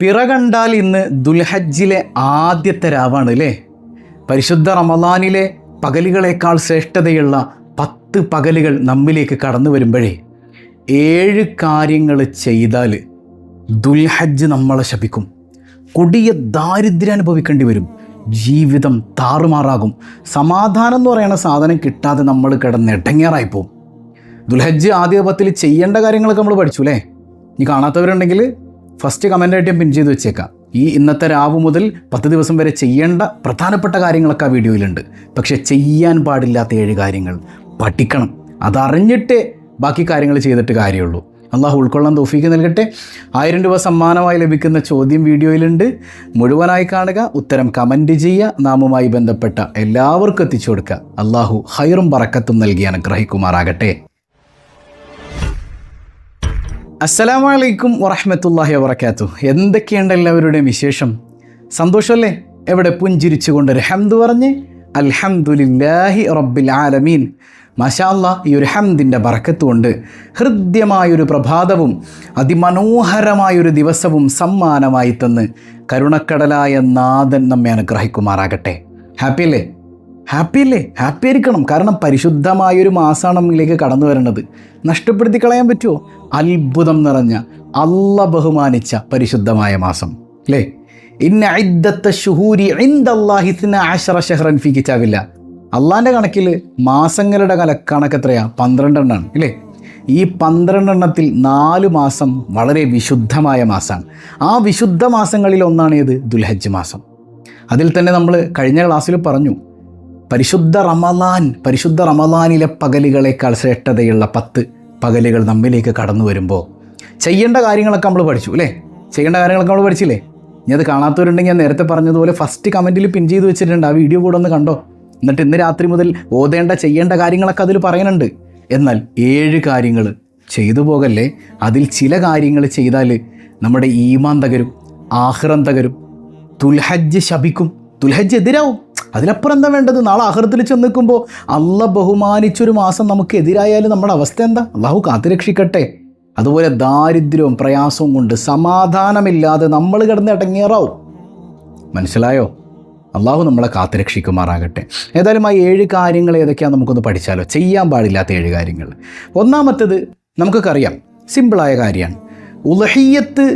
പിറ കണ്ടാൽ ഇന്ന് ദുൽഹജ്ജിലെ ആദ്യത്തെ രാവാണ് അല്ലേ? പരിശുദ്ധ റമളാനിലെ പകലുകളേക്കാൾ ശ്രേഷ്ഠതയുള്ള 10 പകലുകൾ നമ്മിലേക്ക് കടന്നു വരുമ്പോഴേ 7 കാര്യങ്ങൾ ചെയ്താൽ ദുൽഹജ്ജ് നമ്മളെ ശപിക്കും. കൊടിയ ദാരിദ്ര്യം അനുഭവിക്കേണ്ടി വരും. ജീവിതം താറുമാറാകും. സമാധാനം എന്ന് പറയുന്ന സാധനം കിട്ടാതെ നമ്മൾ കിടന്നിടങ്ങേറായി പോകും. ദുൽഹജ്ജ് ആദ്യ 10 ചെയ്യേണ്ട കാര്യങ്ങളൊക്കെ നമ്മൾ പഠിച്ചു അല്ലേ? ഇനി കാണാത്തവരുണ്ടെങ്കിൽ ഫസ്റ്റ് കമൻ്റായിട്ട് ഞാൻ പിൻ ചെയ്ത് വെച്ചേക്കാം. ഈ ഇന്നത്തെ രാവ് മുതൽ 10 ദിവസം വരെ ചെയ്യേണ്ട പ്രധാനപ്പെട്ട കാര്യങ്ങളൊക്കെ ആ വീഡിയോയിലുണ്ട്. പക്ഷേ ചെയ്യാൻ പാടില്ലാത്ത 7 കാര്യങ്ങൾ പഠിക്കണം. അതറിഞ്ഞിട്ടേ ബാക്കി കാര്യങ്ങൾ ചെയ്തിട്ട് കാര്യമുള്ളൂ. അള്ളാഹു ഉൾക്കൊള്ളാൻ തൗഫീക്ക് നൽകട്ടെ. 1000 രൂപ സമ്മാനമായി ലഭിക്കുന്ന ചോദ്യം വീഡിയോയിലുണ്ട്. മുഴുവനായി കാണുക, ഉത്തരം കമൻറ്റ് ചെയ്യുക, നാമുമായി ബന്ധപ്പെട്ട എല്ലാവർക്കും എത്തിച്ചു കൊടുക്കുക. അള്ളാഹു ഖൈറും ബറക്കത്തും നൽകി അനുഗ്രഹിക്കുമാറാകട്ടെ. അസ്സലാമു അലൈക്കും വറഹ്മത്തുള്ളാഹി വബറകാതുഹു. എന്തൊക്കെയുണ്ട് എല്ലാവരുടെയും വിശേഷം? സന്തോഷമല്ലേ? എവിടെ പുഞ്ചിരിച്ചുകൊണ്ട് ഒരു ഹംദ് പറഞ്ഞ് അൽഹംദുലില്ലാഹി റബ്ബിൽ ആലമീൻ. മാഷാ അല്ലാഹ്, ഈ ഒരു ഹംദിൻ്റെ ബറക്കത്ത് കൊണ്ട് ഹൃദ്യമായൊരു പ്രഭാതവും അതിമനോഹരമായൊരു ദിവസവും സമ്മാനമായി തന്ന് കരുണക്കടലായ നാഥൻ നമ്മെ അനുഗ്രഹിക്കുമാറാകട്ടെ. ഹാപ്പിയല്ലേ? ഹാപ്പിയല്ലേ? ഹാപ്പി ആയിരിക്കണം. കാരണം പരിശുദ്ധമായൊരു മാസമാണ് നമ്മിലേക്ക് കടന്നു വരേണ്ടത്. നഷ്ടപ്പെടുത്തി കളയാൻ പറ്റുമോ? അത്ഭുതം നിറഞ്ഞ അള്ള ബഹുമാനിച്ച പരിശുദ്ധമായ മാസം അല്ലേ? ഇന്ന ഇദ്ദത്ത ശുഹൂരി ഇൻദല്ലാഹി 12 ശഹ്റൻ ഫീ കിതാബില്ലാ. അള്ളാൻ്റെ കണക്കിൽ മാസങ്ങളുടെ കണക്ക് എത്രയാ? 12 എണ്ണമാണ് അല്ലേ? ഈ 12 എണ്ണത്തിൽ 4 മാസം വളരെ വിശുദ്ധമായ മാസമാണ്. ആ വിശുദ്ധ മാസങ്ങളിൽ ഒന്നാണ് ഏത്? ദുൽഹജ്ജ് മാസം. അതിൽ തന്നെ നമ്മൾ കഴിഞ്ഞ ക്ലാസ്സിൽ പറഞ്ഞു, പരിശുദ്ധ റമളാനിലെ പകലുകളേക്കാൾ ശ്രേഷ്ഠതയുള്ള 10 പകലുകൾ നമ്മിലേക്ക് കടന്നു വരുമ്പോൾ ചെയ്യേണ്ട കാര്യങ്ങളൊക്കെ നമ്മൾ പഠിച്ചു അല്ലേ? ചെയ്യേണ്ട കാര്യങ്ങളൊക്കെ നമ്മൾ പഠിച്ചില്ലേ? ഇനി അത് കാണാത്തവരുണ്ടെങ്കിൽ ഞാൻ നേരത്തെ പറഞ്ഞതുപോലെ ഫസ്റ്റ് കമൻറ്റിൽ പിൻ ചെയ്ത് വെച്ചിട്ടുണ്ട്. ആ വീഡിയോ കൂടെ ഒന്ന് കണ്ടോ. എന്നിട്ട് ഇന്ന് രാത്രി മുതൽ ചെയ്യേണ്ട കാര്യങ്ങളൊക്കെ അതിൽ പറയുന്നുണ്ട്. എന്നാൽ 7 കാര്യങ്ങൾ ചെയ്തു പോകല്ലേ. അതിൽ ചില കാര്യങ്ങൾ ചെയ്താൽ നമ്മുടെ ഈമാൻ തകരും, ആഖിറം തകരും, ദുൽഹജ്ജ് ശപിക്കും, ദുൽഹജ്ജ് എതിരാവും. അതിലപ്പുറം എന്താ വേണ്ടത്? നാളെ ആഖിറത്തിൽ ചെന്ന് നിൽക്കുമ്പോൾ അള്ള ബഹുമാനിച്ചൊരു മാസം നമുക്ക് എതിരായാലും നമ്മുടെ അവസ്ഥ എന്താ? അള്ളാഹു കാത്തുരക്ഷിക്കട്ടെ. അതുപോലെ ദാരിദ്ര്യവും പ്രയാസവും കൊണ്ട് സമാധാനമില്ലാതെ നമ്മൾ കിടന്ന് ഇടങ്ങേറാവും. മനസ്സിലായോ? അള്ളാഹു നമ്മളെ കാത്തുരക്ഷിക്കുമാറാകട്ടെ. ഏതായാലും ആ 7 കാര്യങ്ങൾ ഏതൊക്കെയാണെന്ന് നമുക്കൊന്ന് പഠിച്ചാലോ. ചെയ്യാൻ പാടില്ലാത്ത 7 കാര്യങ്ങൾ. ഒന്നാമത്തേത് നമുക്കൊക്കെ അറിയാം, സിമ്പിളായ കാര്യമാണ്. ഉളഹിയ്യത്ത്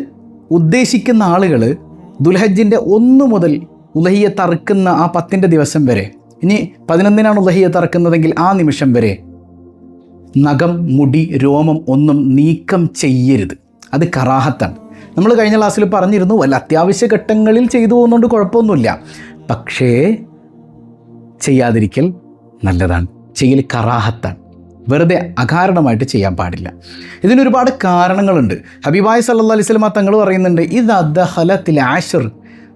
ഉദ്ദേശിക്കുന്ന ആളുകൾ ദുൽഹജ്ജിൻ്റെ 1 മുതൽ ഉളഹിയ്യത്ത് അറുക്കുന്ന ആ 10ൻ്റെ ദിവസം വരെ, ഇനി 11നാണ് ഉളഹിയ്യത്ത് അറുക്കുന്നതെങ്കിൽ ആ നിമിഷം വരെ നഖം, മുടി, രോമം ഒന്നും നീക്കം ചെയ്യരുത്. അത് കറാഹത്താണ്. നമ്മൾ കഴിഞ്ഞ ക്ലാസ്സിൽ പറഞ്ഞിരുന്നു, വല്ല അത്യാവശ്യ ഘട്ടങ്ങളിൽ ചെയ്തു പോകുന്നതുകൊണ്ട് കുഴപ്പമൊന്നുമില്ല. പക്ഷേ ചെയ്യാതിരിക്കൽ നല്ലതാണ്. ചെയ്യൽ കറാഹത്താണ്. വെറുതെ അകാരണമായിട്ട് ചെയ്യാൻ പാടില്ല. ഇതിനൊരുപാട് കാരണങ്ങളുണ്ട്. ഹബീബായ സല്ലല്ലാഹു അലൈഹി വസല്ലം തങ്ങൾ പറയുന്നുണ്ട്, ഇദാ ദഖലത്തിൽ ആശർ,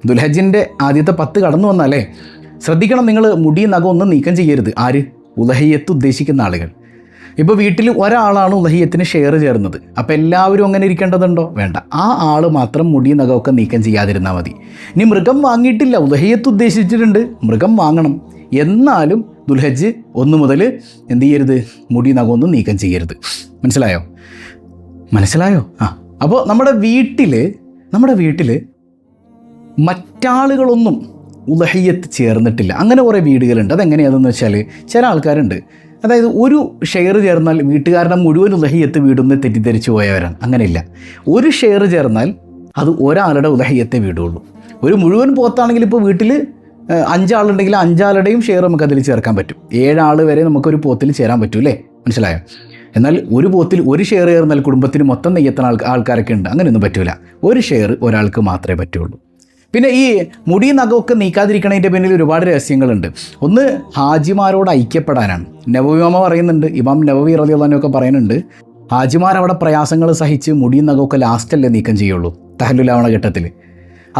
ദുൽഹജ്ജിൻ്റെ ആദ്യത്തെ 10 കടന്നു വന്നാലേ ശ്രദ്ധിക്കണം, നിങ്ങൾ മുടി നഖം ഒന്നും നീക്കം ചെയ്യരുത്. ആര്? ഉളഹിയ്യത്ത് ഉദ്ദേശിക്കുന്ന ആളുകൾ. ഇപ്പോൾ വീട്ടിൽ ഒരാളാണ് ഉളഹിയ്യത്തിന് ഷെയർ ചേർന്നത്. അപ്പോൾ എല്ലാവരും അങ്ങനെ ഇരിക്കേണ്ടതുണ്ടോ? വേണ്ട. ആ ആൾ മാത്രം മുടി നഖമൊക്കെ നീക്കം ചെയ്യാതിരുന്നാൽ മതി. ഇനി മൃഗം വാങ്ങിയിട്ടില്ല, ഉളഹിയ്യത്ത് ഉദ്ദേശിച്ചിട്ടുണ്ട്, മൃഗം വാങ്ങണം. എന്നാലും ദുൽഹജ്ജ് 1 മുതൽ എന്ത് ചെയ്യരുത്? മുടി നഖമൊന്നും നീക്കം ചെയ്യരുത്. മനസ്സിലായോ? അപ്പോൾ നമ്മുടെ വീട്ടിൽ മറ്റാളുകളൊന്നും ഉളഹിയ്യത്ത് ചേർന്നിട്ടില്ല. അങ്ങനെ കുറേ വീടുകളുണ്ട്. അതെങ്ങനെയാണെന്ന് വെച്ചാൽ, ചില ആൾക്കാരുണ്ട്, അതായത് ഒരു ഷെയർ ചേർന്നാൽ വീട്ടുകാരുടെ മുഴുവൻ ഉളഹിയ്യത്ത് വീടുന്ന് തെറ്റിദ്ധരിച്ചു പോയവരാണ്. അങ്ങനെയില്ല. ഒരു ഷെയർ ചേർന്നാൽ അത് ഒരാളുടെ ഉളഹിയ്യത്തെ വീടുള്ളൂ. ഒരു മുഴുവൻ പോത്താണെങ്കിൽ ഇപ്പോൾ വീട്ടിൽ 5 ആളുണ്ടെങ്കിൽ 5 ആളുടെയും ഷെയർ നമുക്കതിൽ ചേർക്കാൻ പറ്റും. 7 ആൾ വരെ നമുക്കൊരു പോത്തിൽ ചേരാൻ പറ്റും അല്ലേ? മനസ്സിലായോ? എന്നാൽ ഒരു പോത്തിൽ ഒരു ഷെയർ ചേർന്നാൽ കുടുംബത്തിന് മൊത്തം നെയ്യത്തുന്ന ആൾക്കാരൊക്കെ ഉണ്ട്. അങ്ങനെയൊന്നും പറ്റില്ല. ഒരു ഷെയർ ഒരാൾക്ക് മാത്രമേ പറ്റുള്ളൂ. പിന്നെ ഈ മുടി നഖമൊക്കെ നീക്കാതിരിക്കണതിൻ്റെ പിന്നിൽ ഒരുപാട് രഹസ്യങ്ങളുണ്ട്. ഒന്ന്, ഹാജിമാരോട് ഐക്യപ്പെടാനാണ്. നബവി ഇമാം പറയുന്നുണ്ട്, ഇമാം നബവി റളിയല്ലാഹു അൻഹു ഒക്കെ പറയുന്നുണ്ട്, ഹാജിമാർ അവിടെ പ്രയാസങ്ങൾ സഹിച്ച് മുടി നഖമൊക്കെ ലാസ്റ്റല്ലേ നീക്കം ചെയ്യുള്ളൂ തഹല്ലുലാവണ ഘട്ടത്തിൽ.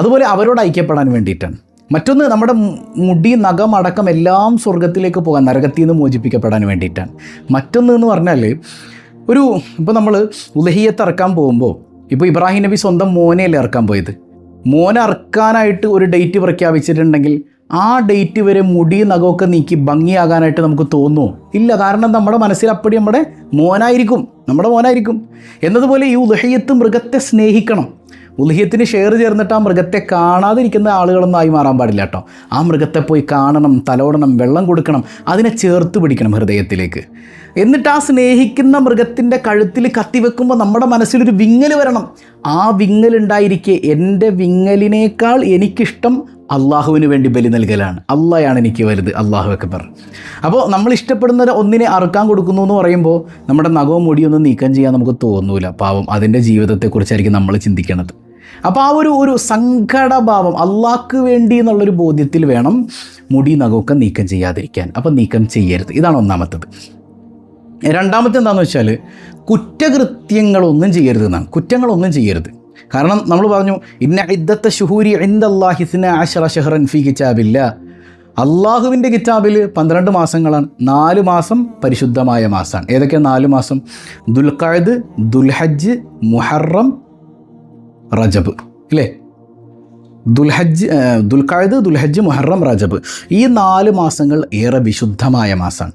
അതുപോലെ അവരോട് ഐക്യപ്പെടാൻ വേണ്ടിയിട്ടാണ്. മറ്റൊന്ന്, നമ്മുടെ മുടി നഖം അടക്കം എല്ലാം സ്വർഗത്തിലേക്ക് പോകാൻ, നരകത്തിൽ നിന്ന് മോചിപ്പിക്കപ്പെടാൻ വേണ്ടിയിട്ടാണ്. മറ്റൊന്ന് പറഞ്ഞാൽ, ഇപ്പോൾ നമ്മൾ ഉളഹിയ്യത്ത് ഇറക്കാൻ പോകുമ്പോൾ, ഇപ്പോൾ ഇബ്രാഹിം നബി സ്വന്തം മോനെയല്ലേ ഇറക്കാൻ പോയത്. മോനെ അറക്കാനായിട്ട് ഒരു ഡേറ്റ് പ്രഖ്യാപിച്ചിട്ടുണ്ടെങ്കിൽ ആ ഡേറ്റ് വരെ മുടി നഖമൊക്കെ നീക്കി ഭംഗിയാകാനായിട്ട് നമുക്ക് തോന്നുമോ? ഇല്ല. കാരണം നമ്മുടെ മനസ്സിൽ അപ്പടി നമ്മുടെ മോനായിരിക്കും എന്നതുപോലെ ഈ ഉളഹിയ്യത്ത് മൃഗത്തെ സ്നേഹിക്കണം. ഉൽഹിയത്തിന് ഷെയർ ചേർന്നിട്ട് ആ മൃഗത്തെ കാണാതിരിക്കുന്ന ആളുകളൊന്നും ആയി മാറാൻ പാടില്ല കേട്ടോ. ആ മൃഗത്തെ പോയി കാണണം, തലോടണം, വെള്ളം കൊടുക്കണം, അതിനെ ചേർത്ത് പിടിക്കണം ഹൃദയത്തിലേക്ക്. എന്നിട്ട് ആ സ്നേഹിക്കുന്ന മൃഗത്തിൻ്റെ കഴുത്തിൽ കത്തിവെക്കുമ്പോൾ നമ്മുടെ മനസ്സിലൊരു വിങ്ങൽ വരണം. ആ വിങ്ങലുണ്ടായിരിക്കെ എൻ്റെ വിങ്ങലിനേക്കാൾ എനിക്കിഷ്ടം അള്ളാഹുവിന് വേണ്ടി ബലി നൽകലാണ്, അള്ളാഹയാണ് എനിക്ക് വലുത്, അള്ളാഹു അക്ബർ. അപ്പോൾ നമ്മൾ ഇഷ്ടപ്പെടുന്ന ഒന്നിനെ അറുക്കാൻ കൊടുക്കുന്നു എന്ന് പറയുമ്പോൾ നമ്മുടെ നഖവും മുടിയൊന്നും നീക്കം ചെയ്യാൻ നമുക്ക് തോന്നൂല. പാവം, അതിൻ്റെ ജീവിതത്തെക്കുറിച്ചായിരിക്കും നമ്മൾ ചിന്തിക്കുന്നത്. അപ്പോൾ ആ ഒരു സങ്കടഭാവം അള്ളാഹ്ക്ക് വേണ്ടി എന്നുള്ളൊരു ബോധ്യത്തിൽ വേണം മുടി നഖമൊക്കെ നീക്കം ചെയ്യാതിരിക്കാൻ. അപ്പോൾ നീക്കം ചെയ്യരുത്. ഇതാണ് ഒന്നാമത്തത്. രണ്ടാമത്തെ എന്താണെന്ന് വെച്ചാൽ കുറ്റകൃത്യങ്ങളൊന്നും ചെയ്യരുത് എന്നാണ്. കുറ്റങ്ങളൊന്നും ചെയ്യരുത്. കാരണം നമ്മൾ പറഞ്ഞു ഇന്ന ഇദ്ദത്ത ശുഹൂരി ഇൻദല്ലാഹി 12 ശഹ്റൻ ഫീ കിതാബില്ലാ. അള്ളാഹുവിൻ്റെ കിതാബിൽ 12 മാസങ്ങളാണ്. 4 മാസം പരിശുദ്ധമായ മാസമാണ്. ഏതൊക്കെയാണ് 4 മാസം? ദുൽഖഅദ്, ദുൽഹജ്ജ്, മുഹറം, റജബ്. ഇല്ലേ? ദുൽഖഅദ്, ദുൽഹജ്ജ്, മുഹറം, റജബ്. ഈ 4 മാസങ്ങൾ ഏറെ വിശുദ്ധമായ മാസമാണ്,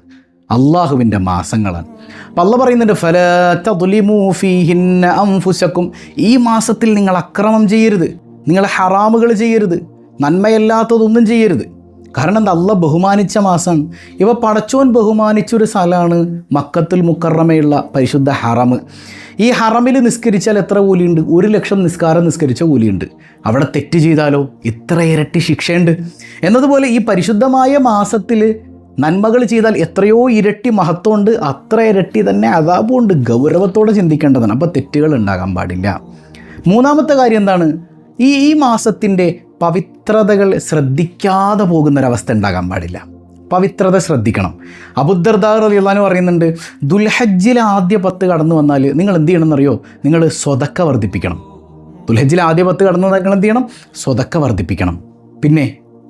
അള്ളാഹുവിൻ്റെ മാസങ്ങളാണ്. അപ്പം അള്ളാഹ് പറയുന്നുണ്ട് ഫലാ തദ്ലിമൂ ഫീഹിന്ന അൻഫുസക്കും. ഈ മാസത്തിൽ നിങ്ങൾ അക്രമം ചെയ്യരുത്, നിങ്ങൾ ഹറാമുകൾ ചെയ്യരുത്, നന്മയല്ലാത്തതൊന്നും ചെയ്യരുത്. കാരണം എന്താ? അള്ളാഹ് ബഹുമാനിച്ച മാസമാണ്. ഇവ പടച്ചോൻ ബഹുമാനിച്ചൊരു സ്ഥലമാണ് മക്കത്തുൽ മുക്കറമയുള്ള പരിശുദ്ധ ഹറം. ഈ ഹറമിൽ നിസ്കരിച്ചാൽ എത്ര കൂലിയുണ്ട്? 1,00,000 നിസ്കാരം നിസ്കരിച്ച കൂലിയുണ്ട്. അവിടെ തെറ്റ് ചെയ്താലോ ഇത്ര ഇരട്ടി ശിക്ഷയുണ്ട്. എന്നതുപോലെ ഈ പരിശുദ്ധമായ മാസത്തിൽ നന്മകൾ ചെയ്താൽ എത്രയോ ഇരട്ടി മഹത്വമുണ്ട്, അത്ര ഇരട്ടി തന്നെ അദാബുണ്ട്. ഗൗരവത്തോടെ ചിന്തിക്കേണ്ടതാണ്. അപ്പോൾ തെറ്റുകൾ ഉണ്ടാകാൻ പാടില്ല. മൂന്നാമത്തെ കാര്യം എന്താണ്? ഈ മാസത്തിൻ്റെ പവിത്രതകൾ ശ്രദ്ധിക്കാതെ പോകുന്നൊരവസ്ഥ ഉണ്ടാകാൻ പാടില്ല. പവിത്രത ശ്രദ്ധിക്കണം. അബൂദർദാ റളിയല്ലാഹു അൻഹു പറയുന്നുണ്ട്, ദുൽഹജ്ജിലെ ആദ്യ 10 കടന്നു വന്നാൽ നിങ്ങൾ എന്ത് ചെയ്യണമെന്നറിയോ? നിങ്ങൾ സ്വതക്ക വർദ്ധിപ്പിക്കണം. ദുൽഹജ്ജിലെ ആദ്യ 10 കടന്നു വന്നാൽ നിങ്ങൾ എന്ത് ചെയ്യണം? സ്വതക്ക വർദ്ധിപ്പിക്കണം. പിന്നെ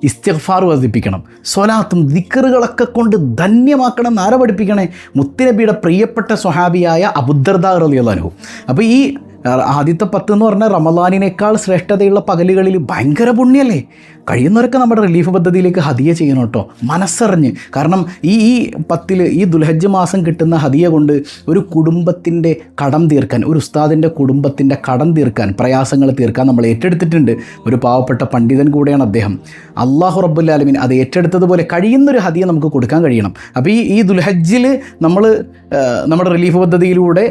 ഇസ്തിഗ്ഫാർ വർദ്ധിപ്പിക്കണം. സ്വലാത്തും ദിക്റുകളൊക്കെ കൊണ്ട് ധന്യമാക്കണം. ആരെ പഠിപ്പിക്കണേ? മുത്തുനബിയുടെ പ്രിയപ്പെട്ട സ്വഹാബിയായ അബൂദർദാ റളിയല്ലാഹു അൻഹു. അപ്പോൾ ഈ ആദ്യത്തെ 10 എന്ന് പറഞ്ഞാൽ റമളാനിനേക്കാൾ ശ്രേഷ്ഠതയുള്ള പകലുകളിൽ ഭയങ്കര പുണ്യല്ലേ. കഴിയുന്നവരൊക്കെ നമ്മുടെ റിലീഫ് പദ്ധതിയിലേക്ക് ഹദിയ ചെയ്യണം കേട്ടോ, മനസ്സറിഞ്ഞ്. കാരണം ഈ 10 ഈ ദുൽഹജ്ജ് മാസം കിട്ടുന്ന ഹദിയ കൊണ്ട് ഒരു കുടുംബത്തിൻ്റെ കടം തീർക്കാൻ, ഒരു ഉസ്താദിൻ്റെ കുടുംബത്തിൻ്റെ കടം തീർക്കാൻ, പ്രയാസങ്ങൾ തീർക്കാൻ നമ്മൾ ഏറ്റെടുത്തിട്ടുണ്ട്. ഒരു പാവപ്പെട്ട പണ്ഡിതൻ കൂടെയാണ് അദ്ദേഹം. അല്ലാഹു റബ്ബുൽ ആലമീൻ അത് ഏറ്റെടുത്തതുപോലെ കഴിയുന്നൊരു ഹദിയ നമുക്ക് കൊടുക്കാൻ കഴിയണം. അപ്പോൾ ഈ ദുൽഹജ്ജിൽ നമ്മൾ നമ്മുടെ റിലീഫ് പദ്ധതിയിലൂടെ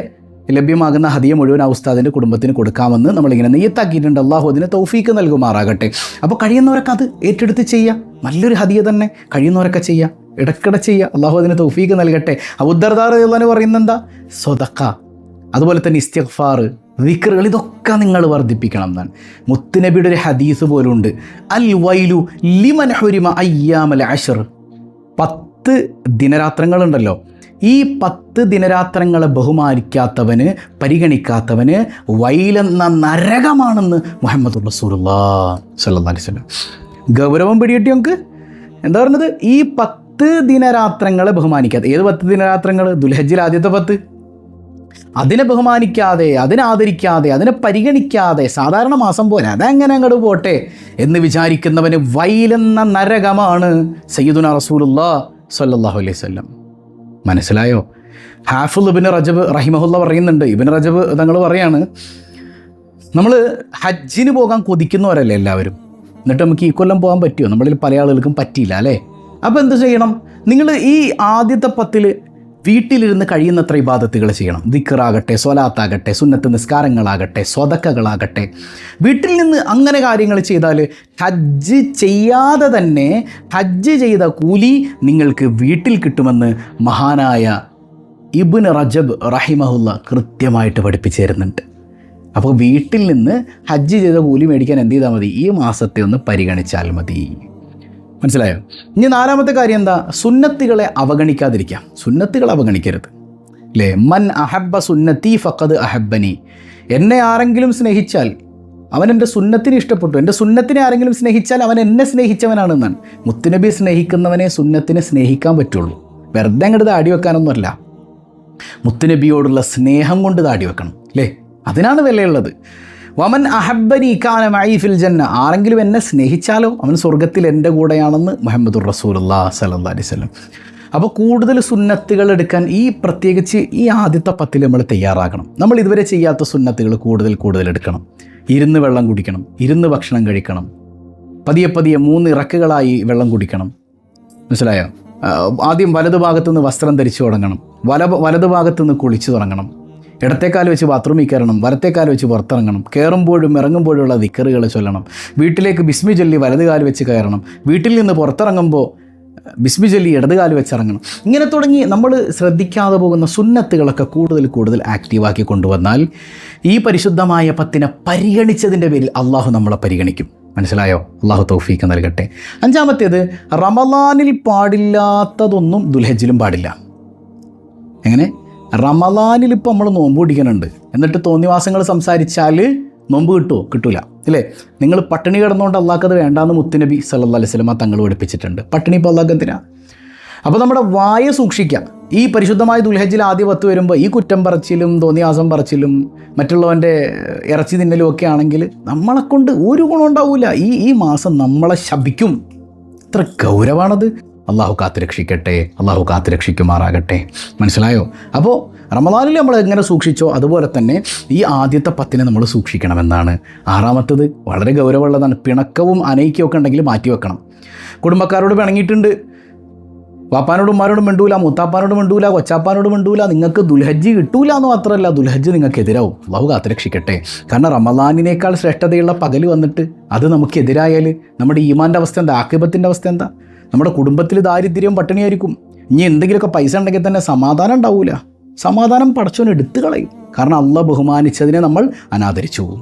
ലഭ്യമാകുന്ന ഹദിയ മുഴുവൻ ആ ഉസ്താദിൻ്റെ കുടുംബത്തിന് കൊടുക്കാമെന്ന് നമ്മളിങ്ങനെ നെയ്യത്താക്കിയിട്ടുണ്ട്. അള്ളാഹു അതിന് തൗഫീക്ക് നൽകുമാറാകട്ടെ. അപ്പോൾ കഴിയുന്നവരൊക്കെ അത് ഏറ്റെടുത്ത് ചെയ്യുക. നല്ലൊരു ഹദിയ തന്നെ കഴിയുന്നവരൊക്കെ ചെയ്യുക, ഇടയ്ക്കിടെ ചെയ്യുക. അള്ളാഹു അതിന് തൗഫീക്ക് നൽകട്ടെ. അബൂദർദാ റളിയല്ലാഹു അൻഹു പറയുന്നെന്താ? സ്വതക്ക, അതുപോലെ തന്നെ ഇസ്തിഗ്ഫാർ, ദിക്റുകൾ, ഇതൊക്കെ നിങ്ങൾ വർദ്ധിപ്പിക്കണം എന്നാണ്. മുത്തുനബിയുടെ ഒരു ഹദീസ് പോലുണ്ട്, അൽ വൈലു ലിമൻ ഹുരിമ അയ്യാമൽ അശ്ർ. 10 ദിനരാത്രങ്ങളുണ്ടല്ലോ, ഈ 10 ദിനരാത്രങ്ങളെ ബഹുമാനിക്കാത്തവന്, പരിഗണിക്കാത്തവന് വൈലെന്ന നരകമാണെന്ന് മുഹമ്മദ് റസൂലുള്ളാഹി സ്വല്ലല്ലാഹി അലൈഹി വസല്ലം. ഗൗരവം പിടികിട്ടി നമുക്ക്. എന്താ പറയുന്നത്? ഈ 10 ദിനരാത്രങ്ങളെ ബഹുമാനിക്കാതെ. ഏത് 10 ദിനരാത്രങ്ങൾ? ദുൽഹജ്ജിൽ ആദ്യത്തെ 10. അതിനെ ബഹുമാനിക്കാതെ, അതിനെ ആദരിക്കാതെ, അതിനെ പരിഗണിക്കാതെ സാധാരണ മാസം പോലെ അതെങ്ങനെ അങ്ങോട്ട് പോട്ടെ എന്ന് വിചാരിക്കുന്നവന് വൈലെന്ന നരകമാണ് സയ്യിദുനാ റസൂലുള്ളാഹി സ്വല്ലല്ലാഹു അലൈഹി വസല്ലം. മനസ്സിലായോ? ഹാഫിള് ഇബ്നു റജബ് റഹിമഹുല്ല പറയുന്നുണ്ട്, ഇബ്നു റജബ് തങ്ങൾ പറയാണ്, നമ്മൾ ഹജ്ജിന് പോകാൻ കൊതിക്കുന്നവരല്ലേ എല്ലാവരും. എന്നിട്ട് നമുക്ക് ഈ കൊല്ലം പോകാൻ പറ്റുമോ? നമ്മളിൽ പല ആളുകൾക്കും പറ്റിയില്ല അല്ലേ? അപ്പോൾ എന്ത് ചെയ്യണം? നിങ്ങൾ ഈ ആദ്യത്തെ 10 വീട്ടിലിരുന്ന് കഴിയുന്നത്ര ഇബാദത്തുകൾ ചെയ്യണം. ദിക്റാകട്ടെ, സ്വലാത്താകട്ടെ, സുന്നത്ത് നിസ്കാരങ്ങളാകട്ടെ, സ്വതക്കകളാകട്ടെ, വീട്ടിൽ നിന്ന് അങ്ങനെ കാര്യങ്ങൾ ചെയ്താൽ ഹജ്ജ് ചെയ്യാതെ തന്നെ ഹജ്ജ് ചെയ്ത കൂലി നിങ്ങൾക്ക് വീട്ടിൽ കിട്ടുമെന്ന് മഹാനായ ഇബ്നു റജബ് റഹിമഹുല്ല കൃത്യമായിട്ട് പഠിപ്പിച്ചു തരുന്നുണ്ട്. അപ്പോൾ വീട്ടിൽ നിന്ന് ഹജ്ജ് ചെയ്ത കൂലി മേടിക്കാൻ എന്ത് ചെയ്താൽ മതി? ഈ മാസത്തെ ഒന്ന് പരിഗണിച്ചാൽ മതി. മനസ്സിലായോ? ഇനി 4ാമത്തെ കാര്യം എന്താ? സുന്നത്തുകളെ അവഗണിക്കാതിരിക്കാം. സുന്നത്തുകൾ അവഗണിക്കരുത് അല്ലേ? മൻ അഹബ്ബ സുന്നത്തി ഫഖദ് അഹബ്ബനി. എന്നെ ആരെങ്കിലും സ്നേഹിച്ചാൽ അവൻ എൻ്റെ സുന്നത്തിനെ ഇഷ്ടപ്പെട്ടു. എൻ്റെ സുന്നത്തിനെ ആരെങ്കിലും സ്നേഹിച്ചാൽ അവൻ എന്നെ സ്നേഹിച്ചവനാണെന്നാണ്. മുത്തുനബി സ്നേഹിക്കുന്നവനെ സുന്നത്തിനെ സ്നേഹിക്കാൻ പറ്റുള്ളൂ. വെറുതെ അങ്ങോട്ട് താടി വെക്കാനൊന്നുമല്ല. മുത്തുനബിയോടുള്ള സ്നേഹം കൊണ്ട് താടി വെക്കണം അല്ലേ? അതിനാണ് വിലയുള്ളത്. വമൻ അഹബ്ബനി കാന മഈ ഫിൽ ജന്ന. ആരെങ്കിലും എന്നെ സ്നേഹിച്ചാലോ അവൻ സ്വർഗത്തിൽ എൻ്റെ കൂടെയാണെന്ന് മുഹമ്മദുർ റസൂലുള്ളാഹി സ്വല്ലല്ലാഹി അലൈഹി വസല്ലം. അപ്പോൾ കൂടുതൽ സുന്നത്തുകൾ എടുക്കാൻ പ്രത്യേകിച്ച് ഈ ആദ്യത്തെ 10 നമ്മൾ തയ്യാറാകണം. നമ്മൾ ഇതുവരെ ചെയ്യാത്ത സുന്നത്തുകൾ കൂടുതൽ എടുക്കണം. ഇരുന്ന് വെള്ളം കുടിക്കണം, ഇരുന്ന് ഭക്ഷണം കഴിക്കണം, പതിയെ 3 ഇറക്കുകളായി വെള്ളം കുടിക്കണം. മനസ്സിലായോ? ആദ്യം വലതുഭാഗത്തുനിന്ന് വസ്ത്രം ധരിച്ചു തുടങ്ങണം, വലതുഭാഗത്തുനിന്ന് കുളിച്ചു തുടങ്ങണം, ഇടത്തേക്കാൽ വെച്ച് ബാത്റൂമിൽ കയറണം, വലത്തേക്കാൽ വെച്ച് പുറത്തിറങ്ങണം, കയറുമ്പോഴും ഇറങ്ങുമ്പോഴുള്ള ദിക്കറുകൾ ചൊല്ലണം, വീട്ടിലേക്ക് ബിസ്മി ചൊല്ലി വലതുകാൽ വെച്ച് കയറണം, വീട്ടിൽ നിന്ന് പുറത്തിറങ്ങുമ്പോൾ ബിസ്മി ചൊല്ലി ഇടതുകാൽ വെച്ച് ഇറങ്ങണം. ഇങ്ങനെ തുടങ്ങി നമ്മൾ ശ്രദ്ധിക്കാതെ പോകുന്ന സുന്നത്തുകളൊക്കെ കൂടുതൽ ആക്റ്റീവാക്കി കൊണ്ടുവന്നാൽ ഈ പരിശുദ്ധമായ 10 പരിഗണിച്ചതിൻ്റെ പേരിൽ അള്ളാഹു നമ്മളെ പരിഗണിക്കും. മനസ്സിലായോ? അള്ളാഹു തൗഫീഖ് നൽകട്ടെ. 5-ാമത്തേത്, റമളാനിൽ പാടില്ലാത്തതൊന്നും ദുൽഹജ്ജിലും പാടില്ല. എങ്ങനെ? റമളാനിൽ ഇപ്പോൾ നമ്മൾ നോമ്പ് പിടിക്കുന്നുണ്ട്, എന്നിട്ട് തോന്നിവാസങ്ങൾ സംസാരിച്ചാൽ നോമ്പ് കിട്ടുമോ? കിട്ടൂല, ഇല്ലേ? നിങ്ങൾ പട്ടിണി കിടന്നുകൊണ്ട് അള്ളാഹ്ക്കത് വേണ്ടാന്ന് മുത്തുനബി സല്ലല്ലാഹു അലൈഹി വസല്ലം തങ്ങൾ പഠിപ്പിച്ചിട്ടുണ്ട്. പട്ടിണി ഇപ്പോൾ അള്ളാഹ് എന്തിനാ? അപ്പോൾ നമ്മുടെ വായ സൂക്ഷിക്കാം. ഈ പരിശുദ്ധമായ ദുൽഹജ്ജിൽ ആദ്യ 10 വരുമ്പോൾ ഈ കുറ്റം പറച്ചിലും തോന്നിയാസം പറച്ചിലും മറ്റുള്ളവൻ്റെ ഇറച്ചി തിന്നലും ഒക്കെ ആണെങ്കിൽ നമ്മളെക്കൊണ്ട് ഒരു ഗുണം ഉണ്ടാവില്ല. ഈ മാസം നമ്മളെ ശപിക്കും. ഇത്ര ഗൗരവമാണത്. അള്ളാഹു കാത്തുരക്ഷിക്കട്ടെ, അള്ളാഹു കാത്തുരക്ഷിക്കുമാറാകട്ടെ. മനസ്സിലായോ? അപ്പോൾ റമളാനിൽ നമ്മൾ എങ്ങനെ സൂക്ഷിച്ചോ അതുപോലെ തന്നെ ഈ ആദ്യത്തെ 10 നമ്മൾ സൂക്ഷിക്കണമെന്നാണ്. 6-ാമത്തത് വളരെ ഗൗരവമുള്ളതാണ്. പിണക്കവും അനൈക്യവും ഒക്കെ ഉണ്ടെങ്കിൽ മാറ്റിവെക്കണം. കുടുംബക്കാരോട് പിണങ്ങിയിട്ടുണ്ട്, വാപ്പാനോടും ഉമ്മാനോടും മിണ്ടൂല, മൂത്താപ്പാനോട് മിണ്ടൂല, കൊച്ചാപ്പാനോട് മിണ്ടൂല, നിങ്ങൾക്ക് ദുൽഹജ്ജ് കിട്ടൂല എന്ന് മാത്രമല്ല, ദുൽഹജ്ജ് നിങ്ങൾക്ക് എതിരാവും. അള്ളാഹു കാത്തുരക്ഷിക്കട്ടെ. കാരണം റമളാനിനേക്കാൾ ശ്രേഷ്ഠതയുള്ള പകൽ വന്നിട്ട് അത് നമുക്കെതിരായാൽ നമ്മുടെ ഈമാൻ്റെ അവസ്ഥ എന്താ? ആഖിബത്തിൻ്റെ അവസ്ഥ എന്താ? നമ്മുടെ കുടുംബത്തിൽ ദാരിദ്ര്യവും പട്ടിണിയായിരിക്കും. ഇനി എന്തെങ്കിലുമൊക്കെ പൈസ ഉണ്ടെങ്കിൽ തന്നെ സമാധാനം ഉണ്ടാവില്ല. സമാധാനം പടച്ചവൻ എടുത്തു കളയും. കാരണം അള്ളാഹ് ബഹുമാനിച്ചതിനെ നമ്മൾ അനാദരിച്ചു പോകും.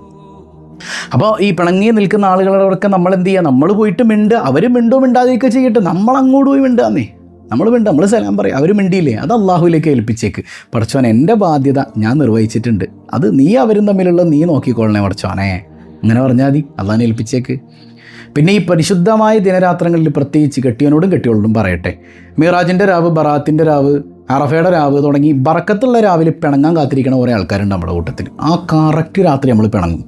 അപ്പോൾ ഈ പിണങ്ങി നിൽക്കുന്ന ആളുകളോടൊക്കെ നമ്മൾ എന്ത് ചെയ്യുക? നമ്മൾ പോയിട്ട് മിണ്ടുക. അവർ മിണ്ടോ മിണ്ടാതെയൊക്കെ ചെയ്യട്ടെ, നമ്മൾ അങ്ങോട്ട് പോയി മിണ്ടാന്നേ. നമ്മൾ സലാം പറയും, അവർ മിണ്ടിയില്ലേ, അത് അള്ളാഹുവിലേക്ക് ഏൽപ്പിച്ചേക്ക്. പടച്ചോൻ എൻ്റെ ബാധ്യത ഞാൻ നിർവഹിച്ചിട്ടുണ്ട്, അത് നീ അവരും തമ്മിലുള്ള നീ നോക്കിക്കൊള്ളണേ പടച്ചോനെ, അങ്ങനെ പറഞ്ഞാൽ മതി. അള്ളാഹിനെ ഏൽപ്പിച്ചേക്ക്. പിന്നെ ഈ പരിശുദ്ധമായ ദിനരാത്രങ്ങളിൽ പ്രത്യേകിച്ച് കെട്ടിയവനോടും കെട്ടിയോടും പറയട്ടെ, മിറാജിൻ്റെ രാവ്, ബറാത്തിൻ്റെ രാവ്, അറഫയുടെ രാവ് തുടങ്ങി ബറക്കത്തുള്ള രാവിലെ പിണങ്ങാൻ കാത്തിരിക്കണ കുറേ ആൾക്കാരുണ്ട് നമ്മുടെ കൂട്ടത്തിൽ. ആ കറക്റ്റ് രാത്രി നമ്മൾ പിണങ്ങും.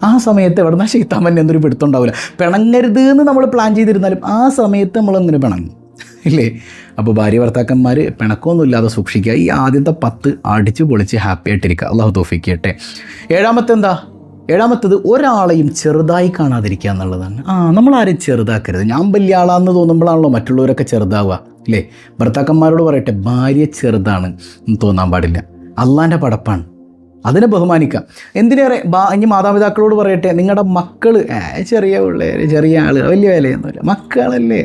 ആ സമയത്ത് എവിടുന്ന ശൈത്താൻ തന്നെ എന്തൊരു പിടുത്തുണ്ടാവില്ല. പിണങ്ങരുത് എന്ന് നമ്മൾ പ്ലാൻ ചെയ്തിരുന്നാലും ആ സമയത്ത് നമ്മളങ്ങനെ പിണങ്ങും, ഇല്ലേ? അപ്പോൾ ഭാര്യ ഭർത്താക്കന്മാർ പിണക്കമൊന്നുമില്ലാതെ സൂക്ഷിക്കുക. ഈ ആദ്യത്തെ 10 അടിച്ചു പൊളിച്ച് ഹാപ്പി ആയിട്ടിരിക്കുക. അള്ളാഹു തൗഫീഖ് ചെയ്യട്ടെ. 7-ാമത്തേത് ഒരാളെയും ചെറുതായി കാണാതിരിക്കുക എന്നുള്ളതാണ്. നമ്മളാരെയും ചെറുതാക്കരുത്. ഞാൻ വലിയ ആളാണെന്ന് തോന്നുമ്പോഴാണല്ലോ മറ്റുള്ളവരൊക്കെ ചെറുതാവുക, അല്ലേ? ഭർത്താക്കന്മാരോട് പറയട്ടെ, ഭാര്യ ചെറുതാണ് എന്ന് തോന്നാൻ പാടില്ല. അള്ളാൻ്റെ പടപ്പാണ്, അതിനെ ബഹുമാനിക്കാം. എന്തിനേറെ ഇനി മാതാപിതാക്കളോട് പറയട്ടെ, നിങ്ങളുടെ മക്കൾ ചെറിയ പിള്ളേർ, ചെറിയ ആൾ, വലിയ വിലയൊന്നുമില്ല, മക്കളല്ലേ,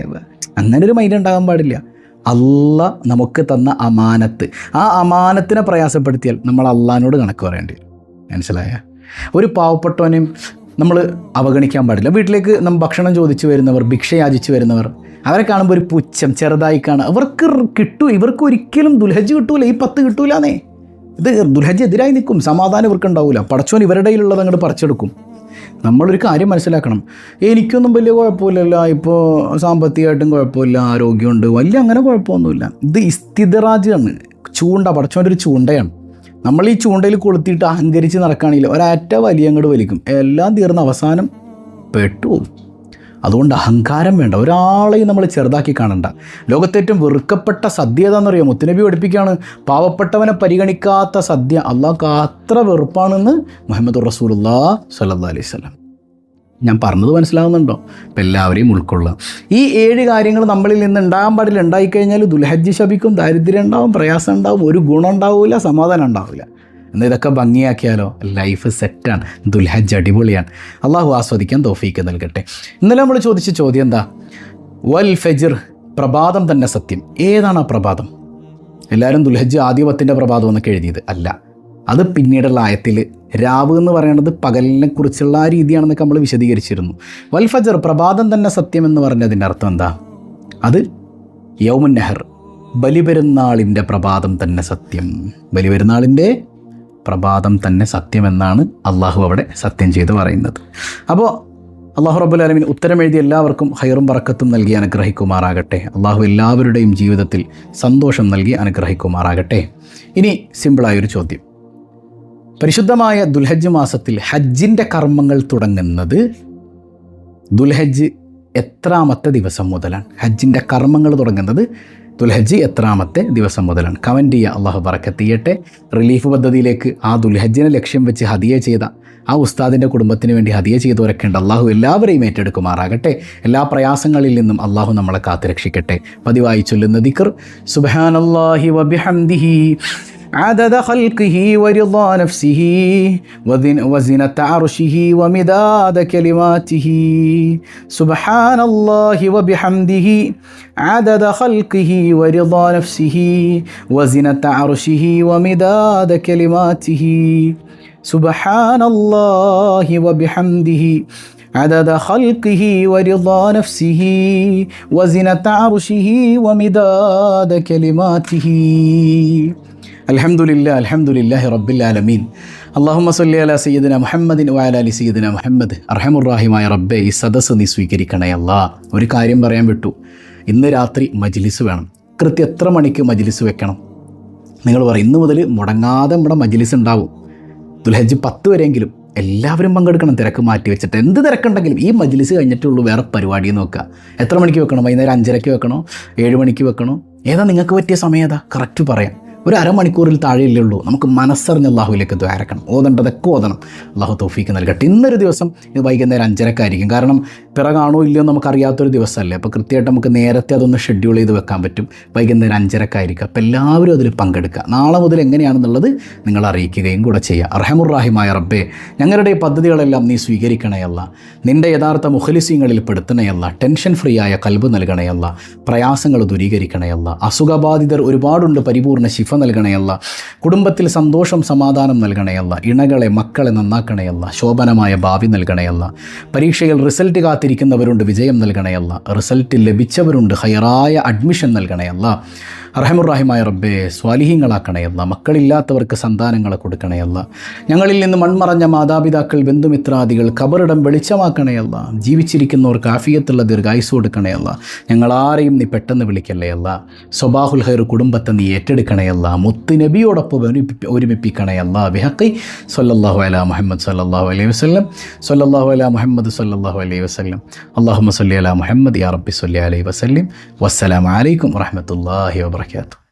അങ്ങനെ ഒരു മൈൻഡ് ഉണ്ടാകാൻ പാടില്ല. അള്ളാഹ് നമുക്ക് തന്ന അമാനത്ത്, ആ അമാനത്തിനെ പ്രയാസപ്പെടുത്തിയാൽ നമ്മൾ അള്ളാഹിനോട് കണക്ക് പറയേണ്ടി വരും. മനസ്സിലായ? ഒരു പാവപ്പെട്ടവനെയും നമ്മൾ അവഗണിക്കാൻ പാടില്ല. വീട്ടിലേക്ക് നമ്മൾ ഭക്ഷണം ചോദിച്ചു വരുന്നവർ, ഭിക്ഷ യാചിച്ചു വരുന്നവർ, അവരെ കാണുമ്പോൾ ഒരു പുച്ഛം, ചെറുതായി കാണുക. അവർക്ക് കിട്ടൂ, ഇവർക്ക് ഒരിക്കലും ദുൽഹജ്ജ് കിട്ടൂല, ഈ 10 കിട്ടൂലെന്നേ. ഇത് ദുൽഹജ്ജ് എതിരായി നിൽക്കും, സമാധാനം ഇവർക്ക് ഉണ്ടാവില്ല. പടച്ചോൻ ഇവരുടെ കയ്യിലുള്ളത് അങ്ങോട്ട് പറിച്ചെടുക്കും. നമ്മളൊരു കാര്യം മനസ്സിലാക്കണം, എനിക്കൊന്നും വലിയ കുഴപ്പമില്ലല്ലോ, ഇപ്പോൾ സാമ്പത്തികമായിട്ടും കുഴപ്പമില്ല, ആരോഗ്യമുണ്ട്, വലിയ അങ്ങനെ കുഴപ്പമൊന്നുമില്ല. ഇത് ഇസ്തിദ്റാജ് ആണ്, ചൂണ്ട, പടച്ചോൻ്റെ ഒരു ചൂണ്ടയാണ്. നമ്മൾ ഈ ചൂണ്ടയിൽ കൊളുത്തിയിട്ട് അഹങ്കരിച്ച് നടക്കുകയാണെങ്കിൽ ഒരറ്റ വലിയ അങ്ങോട്ട് വലിക്കും, എല്ലാം തീർന്ന അവസാനം പെട്ടുപോകും. അതുകൊണ്ട് അഹങ്കാരം വേണ്ട, ഒരാളെയും നമ്മൾ ചെറുതാക്കി കാണണ്ട. ലോകത്തേറ്റവും വെറുക്കപ്പെട്ട സദ്യ ഏതാണെന്നറിയോ? മുത്തുനബി പഠിപ്പിക്കുകയാണ്, പാവപ്പെട്ടവനെ പരിഗണിക്കാത്ത സദ്യ അള്ളാഹ്ക്ക് അത്ര വെറുപ്പാണെന്ന് മുഹമ്മദ് റസൂലുള്ളാഹി സ്വല്ലല്ലാഹു അലൈഹി വസല്ലം. ഞാൻ പറഞ്ഞത് മനസ്സിലാകുന്നുണ്ടോ? അപ്പം എല്ലാവരെയും ഉൾക്കൊള്ളുക. ഈ 7 കാര്യങ്ങൾ നമ്മളിൽ നിന്ന് ഉണ്ടാകാൻ പാടില്ല. ഉണ്ടായിക്കഴിഞ്ഞാൽ ദുൽഹജ്ജ് ശപിക്കും, ദാരിദ്ര്യം ഉണ്ടാവും, പ്രയാസം ഉണ്ടാവും, ഒരു ഗുണം ഉണ്ടാവില്ല, സമാധാനം ഉണ്ടാവില്ല. എന്നാൽ ഇതൊക്കെ ഭംഗിയാക്കിയാലോ ലൈഫ് സെറ്റാണ്, ദുൽഹജ്ജ് അടിപൊളിയാണ്. അള്ളാഹു ആസ്വദിക്കാൻ തൗഫീക്ക് നൽകട്ടെ. ഇന്നലെ നമ്മൾ ചോദിച്ച ചോദ്യം എന്താ? വൽ ഫജ്ർ, പ്രഭാതം തന്നെ സത്യം. ഏതാണ് ആ പ്രഭാതം? എല്ലാവരും ദുൽഹജ്ജ് ആദ്യ 10 പ്രഭാതം എന്നൊക്കെ എഴുതിയത് അല്ല, അത് പിന്നീടുള്ള ആയത്തിൽ രാവ് എന്ന് പറയുന്നത് പകലിനെ കുറിച്ചുള്ള ആ രീതിയാണെന്നൊക്കെ നമ്മൾ വിശദീകരിച്ചിരുന്നു. വൽ ഫജ്ർ, പ്രഭാതം തന്നെ സത്യം എന്ന് പറഞ്ഞതിൻ്റെ അർത്ഥം എന്താ? അത് യൗമുൻ നഹർ, ബലിപെരുന്നാളിൻ്റെ പ്രഭാതം തന്നെ സത്യം. ബലിപെരുന്നാളിൻ്റെ പ്രഭാതം തന്നെ സത്യമെന്നാണ് അള്ളാഹു അവിടെ സത്യം ചെയ്ത് പറയുന്നത്. അപ്പോൾ അള്ളാഹു റബ്ബുൽ ആലമീൻ ഉത്തരം എഴുതി എല്ലാവർക്കും ഹൈറും ബറക്കത്തും നൽകി അനുഗ്രഹിക്കുമാറാകട്ടെ. അള്ളാഹു എല്ലാവരുടെയും ജീവിതത്തിൽ സന്തോഷം നൽകി അനുഗ്രഹിക്കുമാറാകട്ടെ. ഇനി സിമ്പിളായൊരു ചോദ്യം. പരിശുദ്ധമായ ദുൽഹജ്ജ് മാസത്തിൽ ഹജ്ജിൻ്റെ കർമ്മങ്ങൾ തുടങ്ങുന്നത് ദുൽഹജ്ജ് എത്രാമത്തെ ദിവസം മുതലാണ്? ഹജ്ജിൻ്റെ കർമ്മങ്ങൾ തുടങ്ങുന്നത് ദുൽഹജ്ജ് എത്രാമത്തെ ദിവസം മുതലാണ്? കമൻറ്റ് ചെയ്യുക. അള്ളാഹു ബറക്കത്ത് ചെയ്യട്ടെ. റിലീഫ് പദ്ധതിയിലേക്ക് ആ ദുൽഹജ്ജിനെ ലക്ഷ്യം വെച്ച് ഹദിയ ചെയ്ത ആ ഉസ്താദിൻ്റെ കുടുംബത്തിന് വേണ്ടി ഹദിയ ചെയ്തവരൊക്കെ ഉണ്ട്. അള്ളാഹു എല്ലാവരെയും ഏറ്റെടുക്കുമാറാകട്ടെ. എല്ലാ പ്രയാസങ്ങളിൽ നിന്നും അള്ളാഹു നമ്മളെ കാത്തുരക്ഷിക്കട്ടെ. പതിവായി ചൊല്ലുന്ന ദിക്ർ സുബ്ഹാനല്ലാഹി വബിഹംദിഹി عدد خلقه ورضا نفسه وزنة عرشه ومداد كلماته. سبحان الله وبحمده عدد خلقه ورضا نفسه وزنة عرشه ومداد كلماته. سبحان الله وبحمده عدد خلقه ورضا نفسه وزنة عرشه ومداد كلماته. അൽഹംദുലില്ലാഹി റബ്ബിൽ ആലമീൻ. അല്ലാഹുമ്മ സ്വല്ലി അലാ സയ്യിദിന മുഹമ്മദിൻ വഅലാ ആലി സയ്യിദിന മുഹമ്മദ്. അർഹമുർ-റഹീമായ റബ്ബേ, ഈ സദസ്സ് നീ സ്വീകരിക്കണേ അല്ലാ. ഒരു കാര്യം പറയാൻ വിട്ടു, ഇന്ന് രാത്രി മജ്ലിസ് വേണം. കൃത്യം എത്ര മണിക്ക് മജ്ലിസ് വെക്കണം? നിങ്ങൾ പറയും ഇന്ന് മുതൽ മുടങ്ങാതെ നമ്മുടെ മജ്ലിസ് ഉണ്ടാവും. ദുൽഹജ്ജ് 10 വരെയെങ്കിലും എല്ലാവരും പങ്കെടുക്കണം. തിരക്ക് മാറ്റി വെച്ചിട്ട് എന്ത് തിരക്കുണ്ടെങ്കിലും ഈ മജ്ലിസ് കഴിഞ്ഞിട്ടുള്ളൂ വേറെ പരിപാടി നോക്കുക. എത്ര മണിക്ക് വെക്കണം? വൈകുന്നേരം 5:30 വെക്കണോ? 7 മണിക്ക് വെക്കണോ? ഏതാ നിങ്ങൾക്ക് പറ്റിയ സമയം? ഏതാ കറക്റ്റ് പറയാം. ഒരു അരമണിക്കൂറിൽ താഴെയല്ലേ ഉള്ളൂ. നമുക്ക് മനസ്സറിഞ്ഞ് അള്ളാഹുവിലേക്ക് ദ്വാരക്കണം. ഓതേണ്ടതൊക്കെ ഓതണം. അള്ളാഹു തൗഫീക്ക് നൽകട്ടെ. ഇന്നൊരു ദിവസം ഇത് വൈകുന്നേരം 5:30 ആയിരിക്കും. കാരണം പിറകാണോ ഇല്ലയോ നമുക്കറിയാത്തൊരു ദിവസമല്ലേ. അപ്പോൾ കൃത്യമായിട്ട് നമുക്ക് നേരത്തെ അതൊന്ന് ഷെഡ്യൂൾ ചെയ്ത് വെക്കാൻ പറ്റും. വൈകുന്നേരം 5:30 ആയിരിക്കും. അപ്പോൾ എല്ലാവരും അതിൽ പങ്കെടുക്കുക. നാളെ മുതൽ എങ്ങനെയാണെന്നുള്ളത് നിങ്ങൾ അറിയിക്കുകയും കൂടെ ചെയ്യുക. അർഹമുർ-റഹീമായ റബ്ബേ, ഞങ്ങളുടെ ഈ പദ്ധതികളെല്ലാം നീ സ്വീകരിക്കണയല്ല. നിൻ്റെ യഥാർത്ഥ മുഖലിസീങ്ങളിൽ പെടുത്തണയല്ല. ടെൻഷൻ ഫ്രീ ആയ കൽബ് നൽകണയല്ല. പ്രയാസങ്ങൾ ദൂരീകരിക്കണയല്ല. അസുഖബാധിതർ ഒരുപാടുണ്ട്, പരിപൂർണ്ണ ശിഫ നൽകണയല്ല. കുടുംബത്തിൽ സന്തോഷം സമാധാനം നൽകണയല്ല. ഇണകളെ മക്കളെ നന്നാക്കണയല്ല. ശോഭനമായ ഭാവി നൽകണയല്ല. പരീക്ഷയിൽ റിസൾട്ട് കാത്തിരിക്കുന്നവരുണ്ട്, വിജയം നൽകണയല്ല. റിസൾട്ട് ലഭിച്ചവരുണ്ട്, ഹൈറായ അഡ്മിഷൻ നൽകണയല്ല. അർഹമുർ-റഹീമായ റബ്ബേ, സ്വാലിഹീങ്ങളാക്കണയല്ല. മക്കളില്ലാത്തവർക്ക് സന്താനങ്ങളെ കൊടുക്കണയല്ല. ഞങ്ങളിൽ നിന്ന് മൺമറഞ്ഞ മാതാപിതാക്കൾ, ബന്ധുമിത്രാദികൾ ഖബറിടം വെളിച്ചമാക്കണയല്ല. ജീവിച്ചിരിക്കുന്നവർക്ക് ആഫിയത്തുള്ള ദീർഘായുസ് കൊടുക്കണയല്ല. ഞങ്ങളാരെയും നീ പെട്ടെന്ന് വിളിക്കണയല്ല. സ്വബാഹുൽ ഖൈർ കുടുംബത്തെ നീ ഏറ്റെടുക്കണയല്ല. മുത്ത് നബിയോടൊപ്പം ഒരുമിപ്പിക്കണയല്ല. ബിഹഖി സ്വല്ലല്ലാഹു അലാ മുഹമ്മദ് സ്വല്ലല്ലാഹു അലൈഹി വസല്ലം സ്വല്ലല്ലാഹു അലാ മുഹമ്മദ് സ്വല്ലല്ലാഹു അലൈഹി വസല്ലം. അല്ലാഹുമ്മ സ്വല്ലി അലാ മുഹമ്മദ് യാ റബ്ബി സ്വല്ലി അലൈഹി വസല്ലം. വസ്സലാമു അലൈക്കും വറഹ്മത്തുള്ളാഹി വബറകാതുഹു.